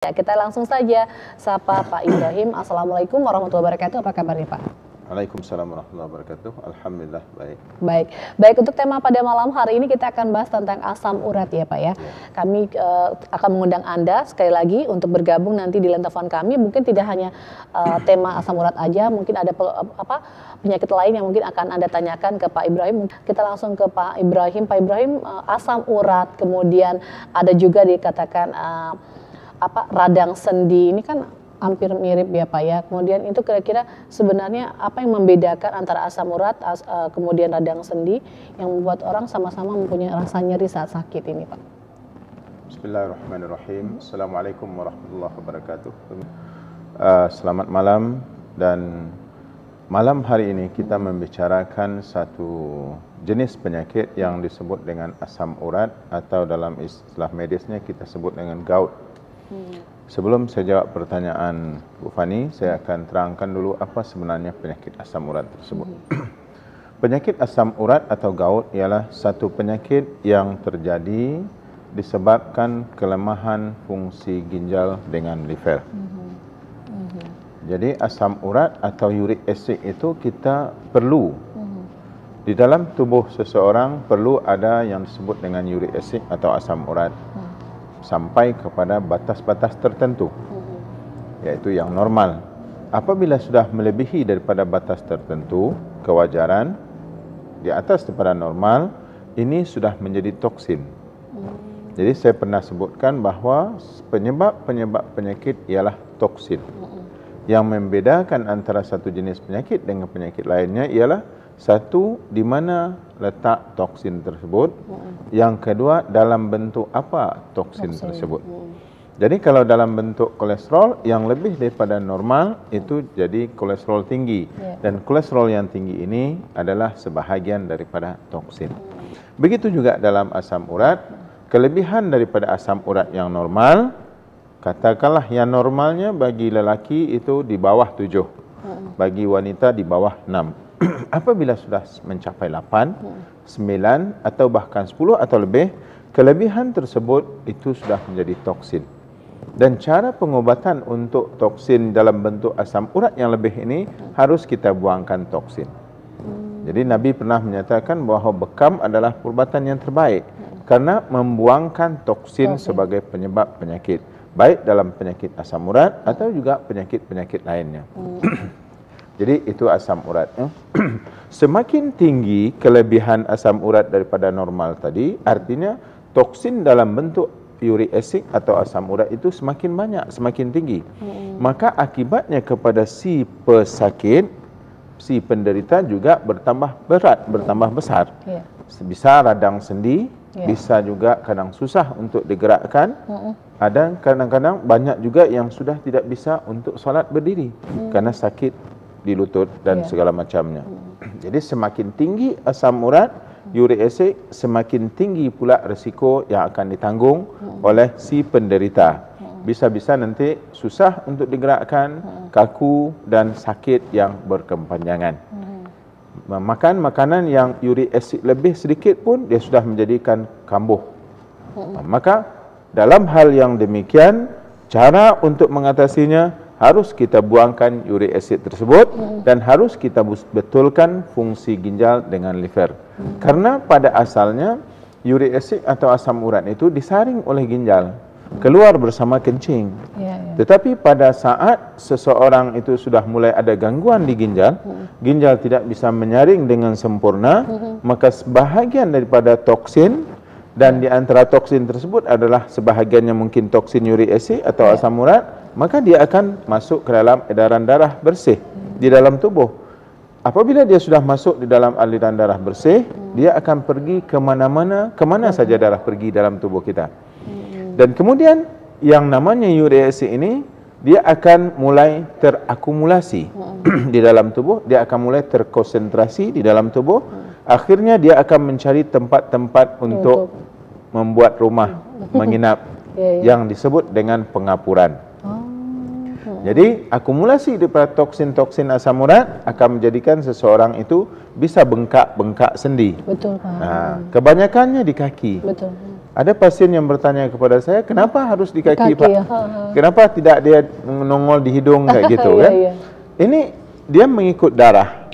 Ya, kita langsung saja sapa Pak Ibrahim. Assalamualaikum warahmatullahi wabarakatuh. Apa kabar nih Pak? Waalaikumsalam warahmatullahi wabarakatuh. Alhamdulillah baik. Baik untuk tema pada malam hari ini kita akan bahas tentang asam urat ya Pak ya. Kami akan mengundang Anda sekali lagi untuk bergabung nanti di telepon kami. Mungkin tidak hanya tema asam urat aja, mungkin ada penyakit lain yang mungkin akan Anda tanyakan ke Pak Ibrahim. Kita langsung ke Pak Ibrahim. Pak Ibrahim, asam urat, kemudian ada juga dikatakan radang sendi, ini kan hampir mirip ya Pak ya. Kemudian itu kira-kira sebenarnya apa yang membedakan antara asam urat kemudian radang sendi yang membuat orang sama-sama mempunyai rasa nyeri saat sakit ini Pak? Bismillahirrahmanirrahim. Assalamualaikum warahmatullahi wabarakatuh. Selamat malam, dan malam hari ini kita membicarakan satu jenis penyakit yang disebut dengan asam urat, atau dalam istilah medisnya kita sebut dengan gout. Sebelum saya jawab pertanyaan Bu Fani, saya akan terangkan dulu apa sebenarnya penyakit asam urat tersebut. Penyakit asam urat atau gout ialah satu penyakit yang terjadi disebabkan kelemahan fungsi ginjal dengan liver. Jadi asam urat atau uric acid itu kita perlu. Di dalam tubuh seseorang perlu ada yang disebut dengan uric acid atau asam urat. Sampai kepada batas-batas tertentu, yaitu yang normal. Apabila sudah melebihi daripada batas tertentu, kewajaran di atas daripada normal, ini sudah menjadi toksin. Jadi saya pernah sebutkan bahawa penyebab penyakit ialah toksin. Yang membedakan antara satu jenis penyakit dengan penyakit lainnya ialah satu, di mana letak toksin tersebut. Yang kedua, dalam bentuk apa toksin tersebut. Jadi kalau dalam bentuk kolesterol yang lebih daripada normal, itu jadi kolesterol tinggi. Dan kolesterol yang tinggi ini adalah sebahagian daripada toksin. Begitu juga dalam asam urat, kelebihan daripada asam urat yang normal, katakanlah yang normalnya bagi lelaki itu di bawah 7, bagi wanita di bawah 6. Apabila sudah mencapai 8, 9 atau bahkan 10 atau lebih, kelebihan tersebut itu sudah menjadi toksin. Dan cara pengobatan untuk toksin dalam bentuk asam urat yang lebih ini, harus kita buangkan toksin. Jadi Nabi pernah menyatakan bahawa bekam adalah perubatan yang terbaik, karena membuangkan toksin sebagai penyebab penyakit, baik dalam penyakit asam urat atau juga penyakit-penyakit lainnya. Jadi itu asam urat. Semakin tinggi kelebihan asam urat daripada normal tadi, artinya toksin dalam bentuk uric acid atau asam urat itu semakin banyak, semakin tinggi. Maka akibatnya kepada si pesakit, si penderita juga bertambah berat, bertambah besar. Bisa radang sendi, bisa juga kadang susah untuk digerakkan. Ada kadang-kadang banyak juga yang sudah tidak bisa untuk solat berdiri karena sakit di lutut dan segala macamnya. Jadi semakin tinggi asam urat, uric acid, semakin tinggi pula risiko yang akan ditanggung oleh si penderita. Bisa-bisa nanti susah untuk digerakkan, kaku dan sakit yang berkepanjangan. Makan makanan yang uric acid lebih sedikit pun dia sudah menjadikan kambuh. Maka dalam hal yang demikian, cara untuk mengatasinya harus kita buangkan uric acid tersebut dan harus kita betulkan fungsi ginjal dengan liver. Karena pada asalnya uric acid atau asam urat itu disaring oleh ginjal, keluar bersama kencing. Tetapi pada saat seseorang itu sudah mulai ada gangguan di ginjal, ginjal tidak bisa menyaring dengan sempurna, maka sebahagian daripada toksin, dan di antara toksin tersebut adalah sebahagiannya mungkin toksin uric acid atau asam urat, maka dia akan masuk ke dalam edaran darah bersih di dalam tubuh. Apabila dia sudah masuk di dalam aliran darah bersih, dia akan pergi kemana-mana, kemana saja darah pergi dalam tubuh kita. Dan kemudian yang namanya uric acid ini, dia akan mulai terakumulasi di dalam tubuh, dia akan mulai terkonsentrasi di dalam tubuh. Akhirnya dia akan mencari tempat-tempat untuk membuat rumah menginap yang disebut dengan pengapuran. Jadi akumulasi daripada toksin-toksin asam urat akan menjadikan seseorang itu bisa bengkak-bengkak sendi. Betul Pak. Kebanyakannya di kaki. Ada pasien yang bertanya kepada saya, kenapa harus di kaki, Pak? Ya. Kenapa tidak dia nongol di hidung kayak gitu kan? Ini dia mengikut darah.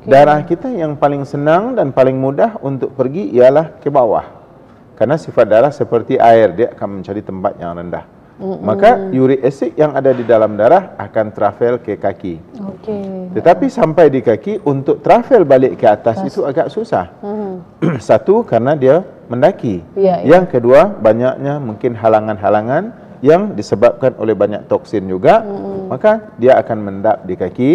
Darah kita yang paling senang dan paling mudah untuk pergi ialah ke bawah. Karena sifat darah seperti air, dia akan mencari tempat yang rendah. Maka uric acid yang ada di dalam darah akan travel ke kaki. Tetapi sampai di kaki, untuk travel balik ke atas itu agak susah. Satu, karena dia mendaki. Yang kedua, banyaknya mungkin halangan-halangan yang disebabkan oleh banyak toksin juga. Maka dia akan mendap di kaki,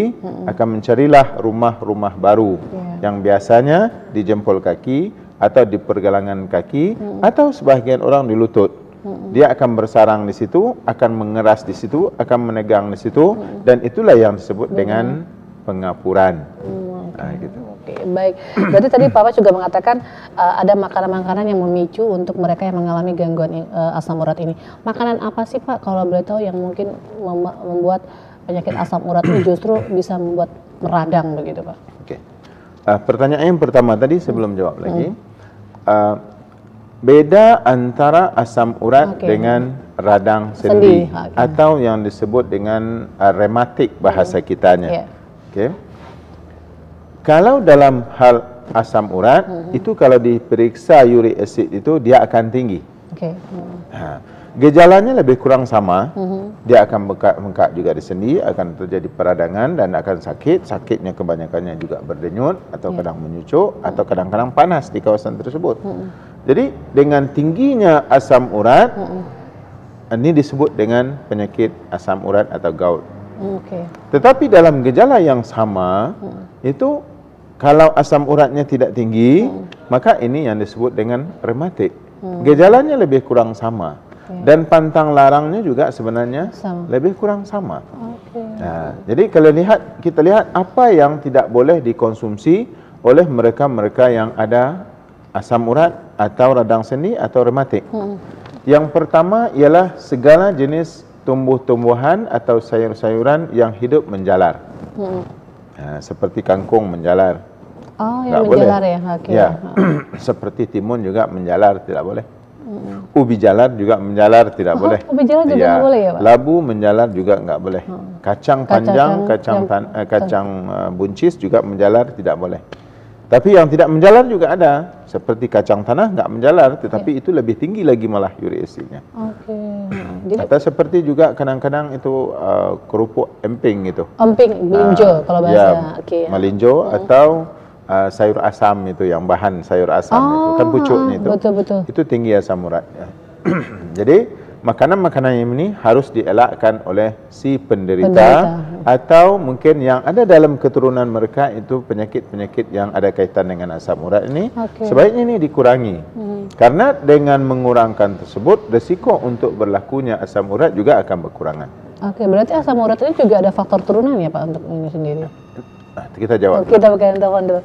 akan mencarilah rumah-rumah baru yang biasanya di jempol kaki atau di pergelangan kaki atau sebahagian orang di lutut. Dia akan bersarang di situ, akan mengeras di situ, akan menegang di situ, dan itulah yang disebut dengan pengapuran. Gitu. Baik. Berarti tadi Papa juga mengatakan ada makanan-makanan yang memicu untuk mereka yang mengalami gangguan asam urat ini. Makanan apa sih Pak, kalau boleh tahu, yang mungkin membuat penyakit asam urat ini justru bisa membuat meradang begitu Pak? Pertanyaan yang pertama tadi sebelum jawab lagi. Beda antara asam urat dengan radang sendi atau yang disebut dengan rematik bahasa kitanya. Kalau dalam hal asam urat itu kalau diperiksa uric acid itu dia akan tinggi. Gejalanya lebih kurang sama. Dia akan bengkak juga di sendi, akan terjadi peradangan dan akan sakit. Sakitnya kebanyakannya juga berdenyut atau kadang menyucuk atau kadang-kadang panas di kawasan tersebut. Jadi dengan tingginya asam urat, ini disebut dengan penyakit asam urat atau gout. Tetapi dalam gejala yang sama, itu kalau asam uratnya tidak tinggi, maka ini yang disebut dengan rematik. Gejalanya lebih kurang sama. Dan pantang larangnya juga sebenarnya lebih kurang sama. Jadi kalau kita lihat apa yang tidak boleh dikonsumsi oleh mereka-mereka yang ada asam urat atau radang sendi atau rematik. Yang pertama ialah segala jenis tumbuh-tumbuhan atau sayur-sayuran yang hidup menjalar. Seperti kangkung menjalar. Yang menjalar ya? Seperti timun juga menjalar, tidak boleh. Ubi jalar juga menjalar, tidak boleh. Ubi jalar juga nggak boleh ya Pak? Labu menjalar juga nggak boleh. Kacang panjang, kacang buncis juga menjalar, tidak boleh. Tapi yang tidak menjalar juga ada, seperti kacang tanah nggak menjalar, tetapi itu lebih tinggi lagi malah uric acidnya. Atau seperti juga kadang-kadang itu kerupuk emping itu. Emping, melinjo kalau bahasa. Melinjo atau sayur asam itu, yang bahan sayur asam itu kan pucuknya itu. Itu tinggi asam urat. Jadi makanan-makanan ini harus dielakkan oleh si penderita atau mungkin yang ada dalam keturunan mereka itu penyakit-penyakit yang ada kaitan dengan asam urat ini. Sebaiknya ini dikurangi. Karena dengan mengurangkan tersebut, risiko untuk berlakunya asam urat juga akan berkurangan. Berarti asam urat ini juga ada faktor turunan ya Pak untuk ini sendiri? Kita jawab. Kita bukain telepon dulu.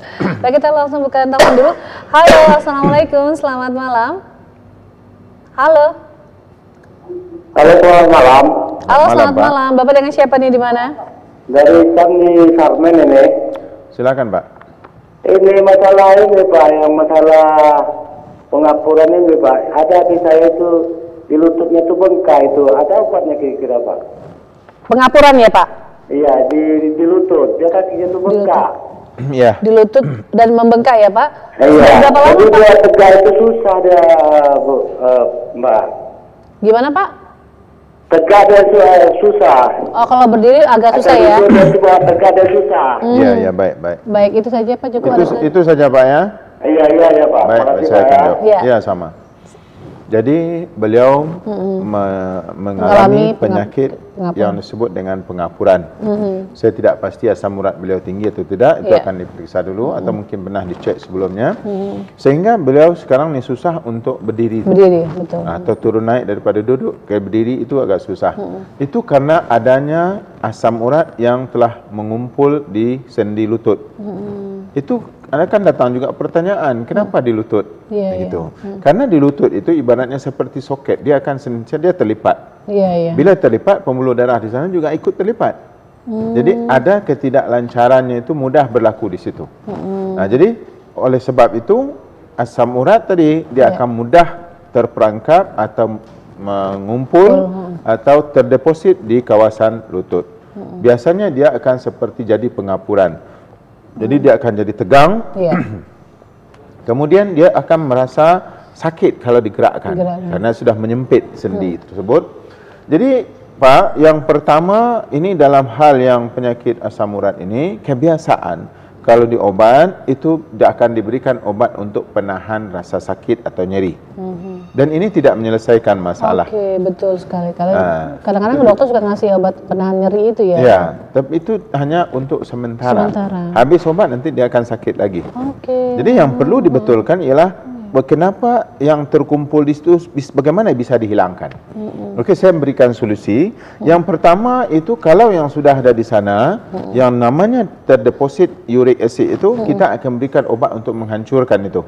Kita langsung bukain telepon dulu. Halo, assalamualaikum, selamat malam. Halo. Halo, selamat malam. Halo, selamat malam. Bapak dengan siapa nih, di mana? Dari kami Sarmen ini. Silakan Pak. Ini masalah ini Pak, yang masalah pengapuran ini Pak. Ada di saya itu di lututnya itu bengkak itu. Ada obatnya kira-kira Pak? Pengapuran ya Pak? Iya, di lutut. Dia kakinya itu bengkak. Iya. Di lutut dan membengkak ya Pak? Iya. Berapa lama Pak? Dia tegak itu susah dia Mbak. Gimana Pak? Tegak dia susah. Kalau berdiri agak susah ya? Tegak dia susah. Iya, baik. Baik, itu saja Pak, cukup. Itu saja Pak ya? Iya Pak. Baik, saya akan jawab. Iya, sama. Jadi beliau mengalami penyakit yang disebut dengan pengapuran. Saya tidak pasti asam urat beliau tinggi atau tidak, itu akan diperiksa dulu atau mungkin pernah dicek sebelumnya. Sehingga beliau sekarang ini susah untuk berdiri. Betul. Atau turun naik daripada duduk ke berdiri itu agak susah. Itu karena adanya asam urat yang telah mengumpul di sendi lutut. Itu akan datang juga pertanyaan, kenapa di lutut? Gitu. Karena di lutut itu ibaratnya seperti soket, dia akan dia terlipat. Bila terlipat, pembuluh darah di sana juga ikut terlipat. Jadi ada ketidaklancarannya itu mudah berlaku di situ. Nah, jadi oleh sebab itu asam urat tadi dia akan mudah terperangkap atau mengumpul atau terdeposit di kawasan lutut. Biasanya dia akan seperti jadi pengapuran. Jadi dia akan jadi tegang. Kemudian dia akan merasa sakit kalau digerakkan karena sudah menyempit sendi tersebut. Jadi Pak, yang pertama ini dalam hal yang penyakit asam urat ini, kebiasaan kalau diobat itu dia akan diberikan obat untuk penahan rasa sakit atau nyeri. Dan ini tidak menyelesaikan masalah. Oke, betul sekali. Kadang-kadang dokter suka ngasih obat penahan nyeri itu ya. Ya, tapi itu hanya untuk sementara. Habis obat nanti dia akan sakit lagi. Jadi yang perlu dibetulkan ialah kenapa yang terkumpul di situ, bagaimana bisa dihilangkan. Okey, saya memberikan solusi. Yang pertama itu kalau yang sudah ada di sana, yang namanya terdeposit uric acid itu, kita akan berikan obat untuk menghancurkan itu.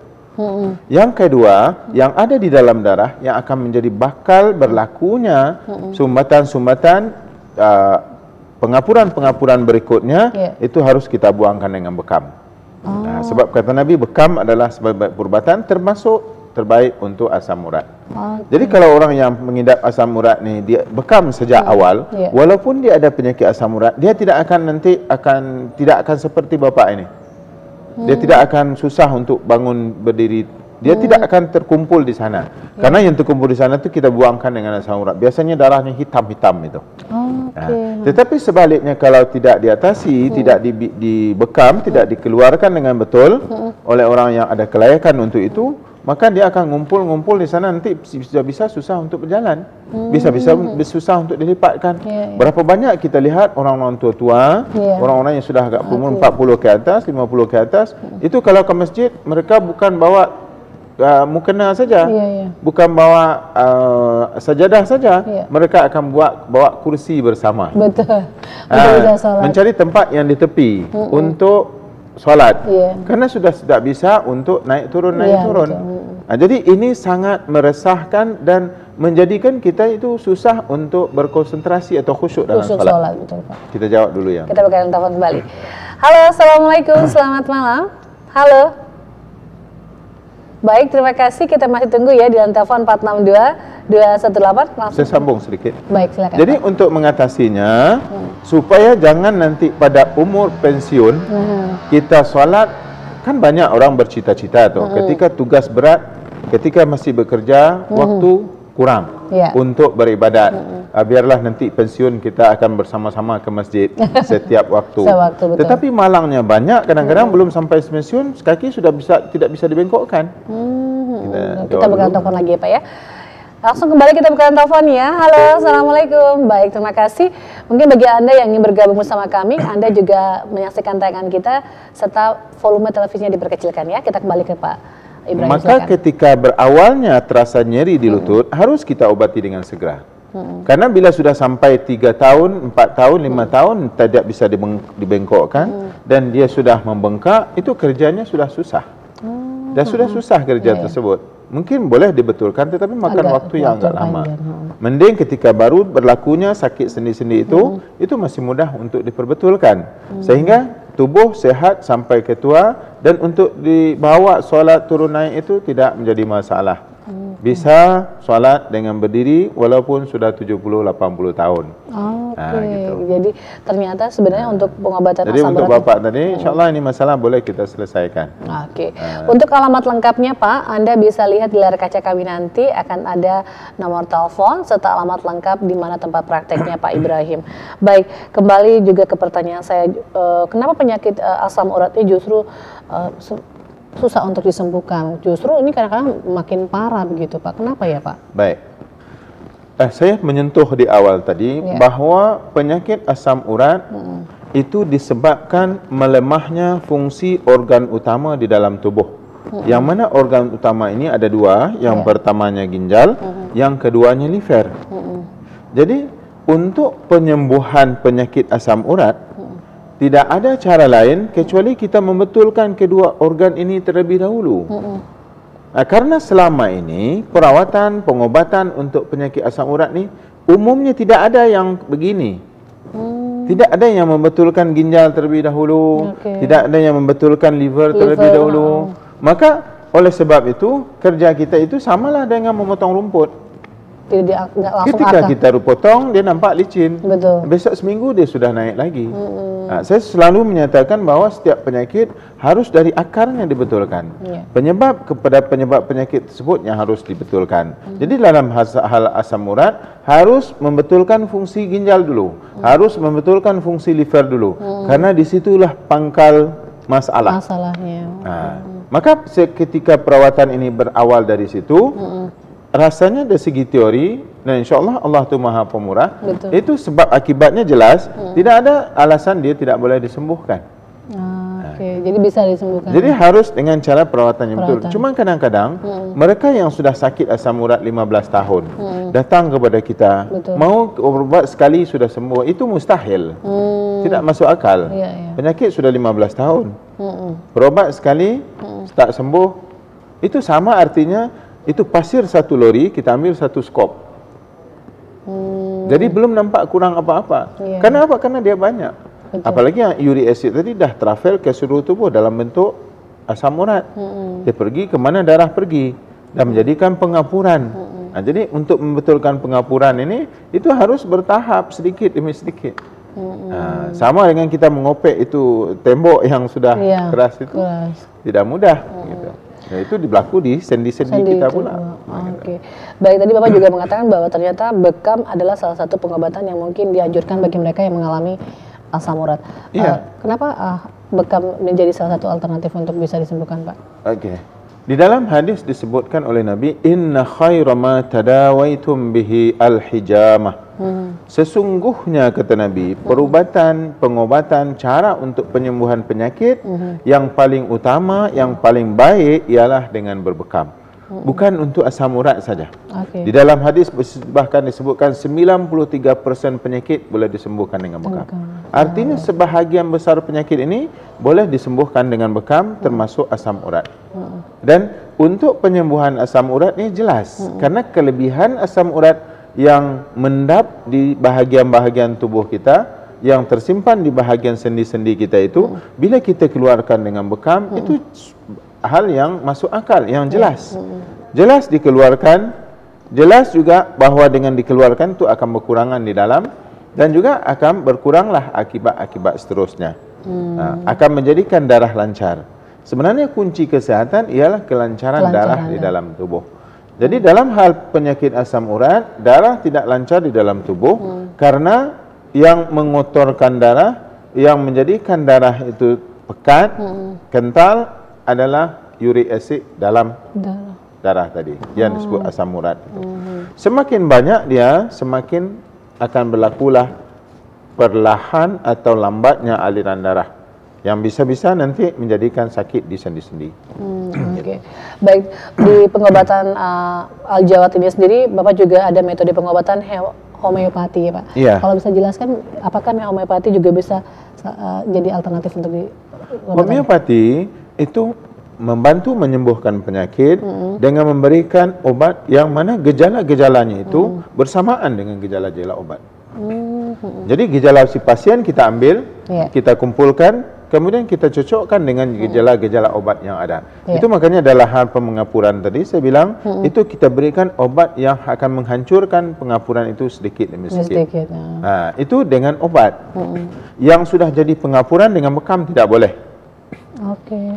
Yang kedua, yang ada di dalam darah yang akan menjadi bakal berlakunya sumbatan-sumbatan pengapuran-pengapuran berikutnya, itu harus kita buangkan dengan bekam. Sebab kata Nabi, bekam adalah sebaik-baik perubatan, termasuk terbaik untuk asam urat. Jadi kalau orang yang mengidap asam urat ni dia bekam sejak awal, walaupun dia ada penyakit asam urat, dia tidak akan tidak akan seperti bapa ini. Dia tidak akan susah untuk bangun berdiri. Dia tidak akan terkumpul di sana. Karena yang terkumpul di sana itu kita buangkan dengan asam urat. Biasanya darahnya hitam-hitam itu. Tetapi sebaliknya kalau tidak diatasi, tidak dibekam, tidak dikeluarkan dengan betul oleh orang yang ada kelayakan untuk itu, maka dia akan ngumpul-ngumpul di sana, nanti bisa susah untuk berjalan. Bisa-bisa susah untuk dilipatkan. Berapa banyak kita lihat orang-orang tua-tua, orang-orang yang sudah agak berumur 40 ke atas, 50 ke atas, itu kalau ke masjid mereka bukan bawa mukena saja, bukan bawa sajadah saja, mereka akan bawa kursi bersama. Betul. Mencari tempat yang di tepi untuk solat, karena sudah tidak bisa untuk naik turun. Jadi ini sangat meresahkan dan menjadikan kita itu susah untuk berkonsentrasi atau khusyuk dalam solat. Betul, Pak. Kita jawab dulu ya. Kita bakalan telepon kembali. Halo, assalamualaikum, selamat malam. Halo. Baik, terima kasih. Kita masih tunggu ya di telepon 462-218. Saya sambung sedikit. Baik, silakan. Jadi untuk mengatasinya, supaya jangan nanti pada umur pensiun kita solat, kan banyak orang bercita-cita tuh. Ketika tugas berat, ketika masih bekerja, waktu kurang untuk beribadat. Biarlah nanti pensiun kita akan bersama-sama ke masjid setiap waktu. Tetapi malangnya banyak, kadang-kadang belum sampai pensiun, kaki sudah tidak bisa dibengkokkan. Kita bakal telepon lagi ya Pak ya. Langsung kembali kita buka telepon ya. Halo, assalamualaikum. Baik, terima kasih. Mungkin bagi Anda yang ingin bergabung bersama kami, Anda juga menyaksikan tayangan kita serta volume televisinya diperkecilkan ya. Kita kembali ke Pak Ibrahim. Maka ketika berawalnya terasa nyeri di lutut, harus kita obati dengan segera. Karena bila sudah sampai 3 tahun, 4 tahun, 5 tahun tidak bisa dibengkokkan dan dia sudah membengkak, itu kerjanya sudah susah. Dan sudah susah kerja tersebut. Mungkin boleh dibetulkan tetapi makan waktu yang agak lama. Mending ketika baru berlakunya sakit sendi-sendi itu masih mudah untuk diperbetulkan. Sehingga tubuh sehat sampai ke tua dan untuk dibawa solat turun naik itu tidak menjadi masalah. Bisa solat dengan berdiri walaupun sudah 70-80 tahun. Gitu. Jadi ternyata sebenarnya untuk pengobatan asam urat. Jadi untuk Bapak tadi, insyaAllah ini masalah boleh kita selesaikan. Untuk alamat lengkapnya Pak, Anda bisa lihat di layar kaca kami nanti akan ada nomor telepon serta alamat lengkap di mana tempat prakteknya Pak Ibrahim. Baik, kembali juga ke pertanyaan saya, kenapa penyakit asam urat ini justru susah untuk disembuhkan? Justru ini kadang-kadang makin parah begitu Pak. Kenapa ya Pak? Baik. Saya menyentuh di awal tadi bahwa penyakit asam urat itu disebabkan melemahnya fungsi organ utama di dalam tubuh. Yang mana organ utama ini ada dua. Yang pertamanya ginjal, yang keduanya liver. Jadi untuk penyembuhan penyakit asam urat, tidak ada cara lain kecuali kita membetulkan kedua organ ini terlebih dahulu. Karena selama ini perawatan, pengobatan untuk penyakit asam urat ni umumnya tidak ada yang begini. Tidak ada yang membetulkan ginjal terlebih dahulu, tidak ada yang membetulkan liver terlebih dahulu. Maka oleh sebab itu kerja kita itu samalah dengan memotong rumput. Tidak langsung Ketika akar. kita potong, dia nampak licin. Betul. Besok seminggu dia sudah naik lagi. Saya selalu menyatakan bahawa setiap penyakit harus dari akarnya dibetulkan. Penyebab penyakit tersebut yang harus dibetulkan. Jadi dalam hal asam urat harus membetulkan fungsi ginjal dulu, harus membetulkan fungsi liver dulu, karena disitulah pangkal masalahnya. Maka ketika perawatan ini berawal dari situ, rasanya dari segi teori, dan insyaAllah Allah itu Maha Pemurah. Betul. Itu sebab akibatnya jelas, tidak ada alasan dia tidak boleh disembuhkan. Oke, jadi bisa disembuhkan. Jadi harus dengan cara perawatan yang betul. Cuma kadang-kadang mereka yang sudah sakit asam urat 15 tahun datang kepada kita, mau berobat sekali sudah sembuh, itu mustahil. Tidak masuk akal. Penyakit sudah 15 tahun. Berobat sekali tak sembuh, itu sama artinya itu pasir satu lori, kita ambil satu skop. Jadi belum nampak kurang apa-apa. Karena apa? Karena dia banyak. Apalagi yang uric acid tadi dah travel ke seluruh tubuh dalam bentuk asam urat. Dia pergi ke mana darah pergi dan menjadikan pengapuran. Jadi untuk membetulkan pengapuran ini, itu harus bertahap sedikit demi sedikit. Sama dengan kita mengopek itu tembok yang sudah keras itu, tidak mudah. Gitu. Nah, itu berlaku di sendi-sendi kita pula. Oke. Baik, tadi Bapak juga mengatakan bahwa ternyata bekam adalah salah satu pengobatan yang mungkin dianjurkan bagi mereka yang mengalami asam urat. Kenapa bekam menjadi salah satu alternatif untuk bisa disembuhkan, Pak? Oke. Di dalam hadis disebutkan oleh Nabi, inna khaira ma tadawaitum bihi al-hijamah. Sesungguhnya kata Nabi, pengobatan, cara untuk penyembuhan penyakit yang paling utama, yang paling baik ialah dengan berbekam. Bukan untuk asam urat saja. Di dalam hadis bahkan disebutkan 93% penyakit boleh disembuhkan dengan bekam. Artinya sebahagian besar penyakit ini boleh disembuhkan dengan bekam, termasuk asam urat. Dan untuk penyembuhan asam urat ini jelas, karena kelebihan asam urat yang mendap di bahagian-bahagian tubuh kita, yang tersimpan di bahagian sendi-sendi kita itu, bila kita keluarkan dengan bekam, itu hal yang masuk akal, yang jelas. Jelas dikeluarkan, jelas juga bahawa dengan dikeluarkan itu akan berkurangan di dalam, dan juga akan berkuranglah akibat-akibat seterusnya. Akan menjadikan darah lancar. Sebenarnya kunci kesehatan ialah kelancaran darah di dalam tubuh. Jadi dalam hal penyakit asam urat, darah tidak lancar di dalam tubuh karena yang mengotorkan darah, yang menjadikan darah itu pekat, kental adalah uric acid dalam darah tadi, yang disebut asam urat itu. Semakin banyak dia, semakin akan berlakulah perlahan atau lambatnya aliran darah, yang bisa-bisa nanti menjadikan sakit di sendi-sendi. Baik, di pengobatan Al-Jawad ini sendiri, Bapak juga ada metode pengobatan homeopati ya Pak? Kalau bisa jelaskan, apakah homeopati juga bisa jadi alternatif untuk di homeopati itu membantu menyembuhkan penyakit dengan memberikan obat yang mana gejala-gejalanya itu bersamaan dengan gejala-gejala obat. Jadi gejala si pasien kita ambil, kita kumpulkan, kemudian kita cocokkan dengan gejala-gejala obat yang ada. Itu makanya dalam hal pengapuran tadi saya bilang, itu kita berikan obat yang akan menghancurkan pengapuran itu sedikit demi sedikit. Itu dengan obat. Yang sudah jadi pengapuran dengan bekam tidak boleh.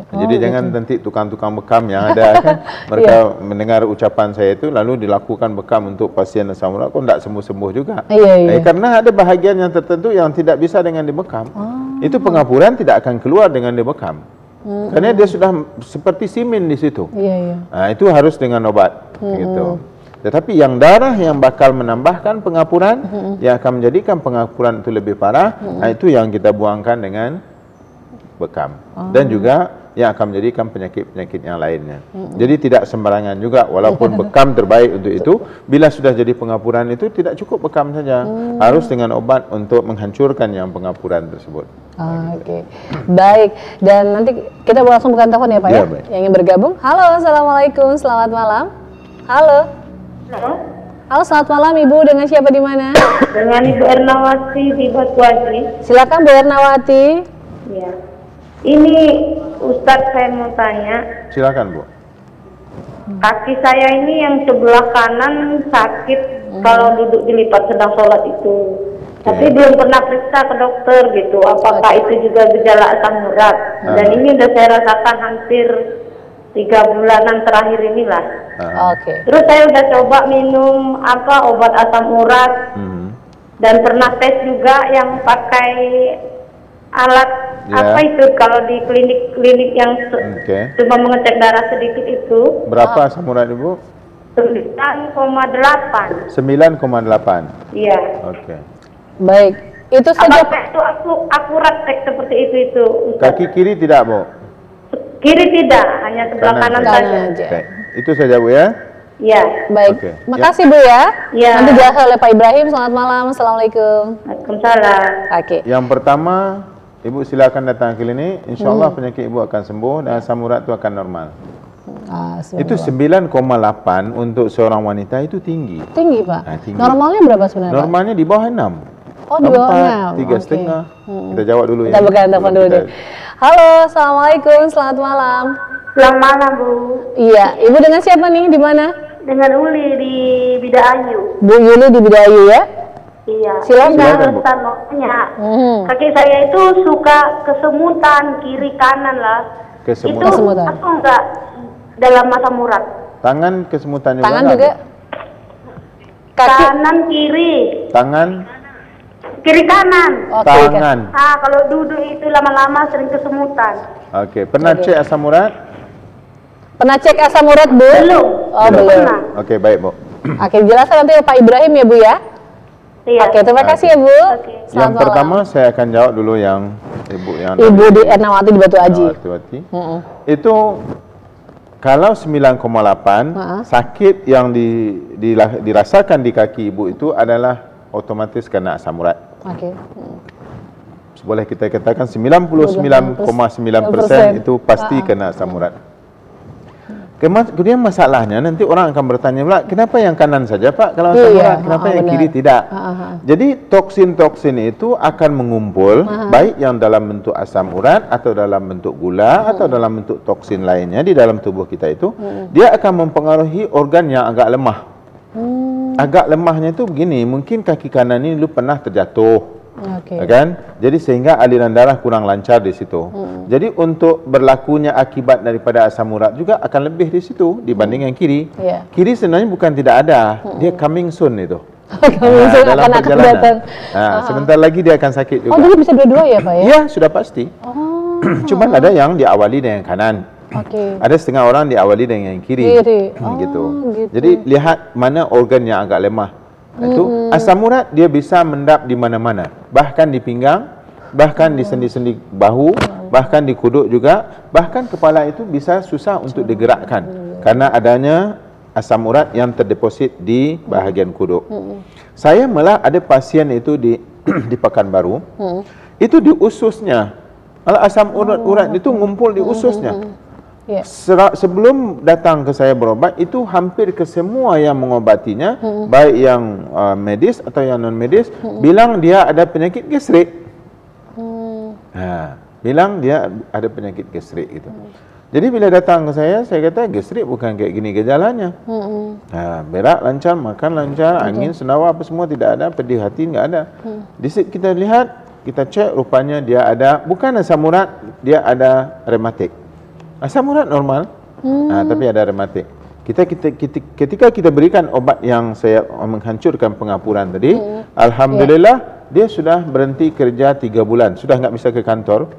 Jadi jangan nanti tukang-tukang bekam yang ada kan, mereka mendengar ucapan saya itu lalu dilakukan bekam untuk pasien asam urat, kok tidak sembuh-sembuh juga. Karena ada bahagian yang tertentu yang tidak bisa dengan dibekam. Itu pengapuran tidak akan keluar dengan dibekam. Karena dia sudah seperti simin di situ. Itu harus dengan obat. Gitu. Tetapi yang darah yang bakal menambahkan pengapuran, yang akan menjadikan pengapuran itu lebih parah, itu yang kita buangkan dengan bekam. Dan juga yang akan menjadikan penyakit-penyakit yang lainnya. Jadi tidak sembarangan juga, walaupun bekam terbaik untuk itu, bila sudah jadi pengapuran itu tidak cukup bekam saja, harus dengan obat untuk menghancurkan yang pengapuran tersebut. Baik, dan nanti kita langsung bukan telepon ya Pak ya, yang ingin bergabung. Halo, Assalamualaikum, selamat malam. Halo. Halo, selamat malam Ibu, dengan siapa di mana? Dengan Ibu Ernawati di Batu Haji. Silakan Bu Ernawati. Ya. Ini Ustadz saya mau tanya. Silakan Bu. kaki saya ini yang sebelah kanan sakit kalau duduk dilipat sedang sholat itu. Tapi belum pernah periksa ke dokter gitu. Apakah itu juga gejala asam urat? Dan ini udah saya rasakan hampir 3 bulanan terakhir inilah. Terus saya udah coba minum obat asam urat. Dan pernah tes juga yang pakai alat apa itu kalau di klinik-klinik yang cuma mengecek darah sedikit itu. Berapa asam urat Ibu? 9,8. 9,8. Iya. Oke. Baik. Itu saja. Apakah itu akurat tek seperti itu? Kaki kiri tidak, Bu? Kiri tidak, hanya sebelah kanan saja. Oke. Itu saja, Bu ya? Iya. Baik. Oke. Makasih Bu ya. Iya. Nanti dijawab oleh Pak Ibrahim. Selamat malam. Assalamualaikum. Waalaikumsalam. Oke. Yang pertama, Ibu silakan datang ke klinik. Insya Allah penyakit Ibu akan sembuh dan asam urat itu akan normal. Itu 9,8 untuk seorang wanita itu tinggi. Tinggi, Pak. Tinggi. Normalnya berapa sebenarnya, Pak? Normalnya di bawah 6. Oh, di bawah 6. 3,5. Kita jawab dulu Kita buka telepon dulu deh. Halo, Assalamualaikum. Selamat malam. Selamat malam, Bu. Iya, Ibu dengan siapa nih? Di mana? Dengan Uli di Bidaayu. Bu Yuli di Bidaayu ya? Iya. Silakan. Ustaz mau tanya. Kaki saya itu suka kesemutan kiri kanan lah. Kesemutan. Itu apa enggak dalam asam urat? Tangan kesemutan juga. Tangan juga. Kaki. Kanan kiri. Tangan. Kiri kanan. Tangan. Kalau duduk itu lama-lama sering kesemutan. Oke. Pernah cek asam urat? Pernah cek asam urat, Bu? Belum. Oh, belum. Oke, baik, Bu. Oke, jelaskan nanti Pak Ibrahim ya, Bu ya? Iya. Oke, terima kasih ya, Bu. Yang pertama saya akan jawab dulu yang Ibu yang Ibu di Ernawati di Batu Aji. Itu kalau 9,8 sakit yang dirasakan di kaki Ibu itu adalah otomatis kena asam urat. Oke. Boleh kita katakan 99,9% itu pasti kena asam urat. Kemudian masalahnya nanti orang akan bertanya pula, kenapa yang kanan saja Pak kalau asam urat, kenapa yang kiri tidak? Jadi toksin-toksin itu akan mengumpul baik yang dalam bentuk asam urat atau dalam bentuk gula atau dalam bentuk toksin lainnya di dalam tubuh kita itu, dia akan mempengaruhi organ yang agak lemah. Agak lemahnya itu begini, mungkin kaki kanan ini dulu pernah terjatuh. Kan? Jadi sehingga aliran darah kurang lancar di situ. Jadi untuk berlakunya akibat daripada asam urat juga akan lebih di situ dibanding yang kiri. Kiri sebenarnya bukan tidak ada, dia coming soon itu. Dalam perjalanan. Sebentar lagi dia akan sakit juga. Oh, jadi bisa dua-dua ya, Pak ya? Iya, sudah pasti. Cuman ada yang diawali dengan yang kanan. Ada setengah orang diawali dengan yang kiri. Gitu. Jadi lihat mana organ yang agak lemah. Itu asam urat dia bisa mendap di mana-mana, bahkan di pinggang, bahkan di sendi-sendi bahu, bahkan di kuduk juga, bahkan kepala itu bisa susah untuk digerakkan karena adanya asam urat yang terdeposit di bahagian kuduk. Saya malah ada pasien itu di Pekanbaru, itu di ususnya. Kalau asam urat itu ngumpul di ususnya. Sebelum datang ke saya berobat, itu hampir ke semua yang mengobatinya, baik yang medis atau yang non medis, bilang dia ada penyakit gastrik. Bilang dia ada penyakit gastrik gitu. Jadi bila datang ke saya kata gastrik bukan kayak gini gejalanya. Berak lancar, makan lancar, angin, senawa apa semua tidak ada, pedih hati enggak ada. Kita lihat, kita cek, rupanya dia ada bukan asam urat, dia ada rematik. Asam urat normal, tapi ada rematik. Ketika kita berikan obat yang saya menghancurkan pengapuran tadi, alhamdulillah dia sudah berhenti kerja 3 bulan, sudah nggak bisa ke kantor.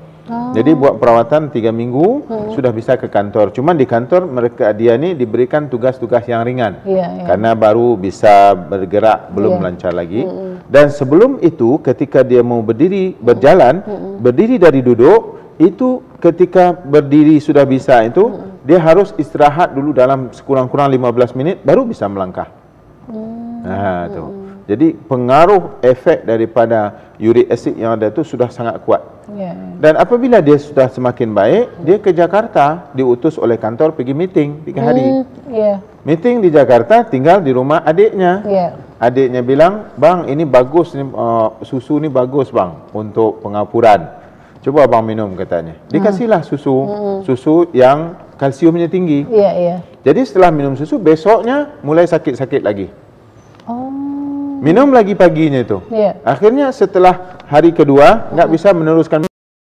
Jadi buat perawatan 3 minggu sudah bisa ke kantor. Cuma di kantor dia ni diberikan tugas-tugas yang ringan, karena baru bisa bergerak, belum lancar lagi. Dan sebelum itu, ketika dia mau berjalan, berdiri dari duduk, itu ketika berdiri sudah bisa itu, dia harus istirahat dulu dalam sekurang-kurang 15 menit baru bisa melangkah. Jadi pengaruh efek daripada uric acid yang ada itu sudah sangat kuat. Dan apabila dia sudah semakin baik, dia ke Jakarta, diutus oleh kantor pergi meeting 3 hari. Meeting di Jakarta, tinggal di rumah adiknya. Adiknya bilang, "Bang, ini bagus, susu ni bagus bang untuk pengapuran. Coba abang minum," katanya. Dikasihlah susu yang kalsiumnya tinggi. Iya, iya. Jadi setelah minum susu, besoknya mulai sakit-sakit lagi. Oh. Minum lagi paginya itu. Iya. Akhirnya setelah hari kedua, nggak bisa meneruskan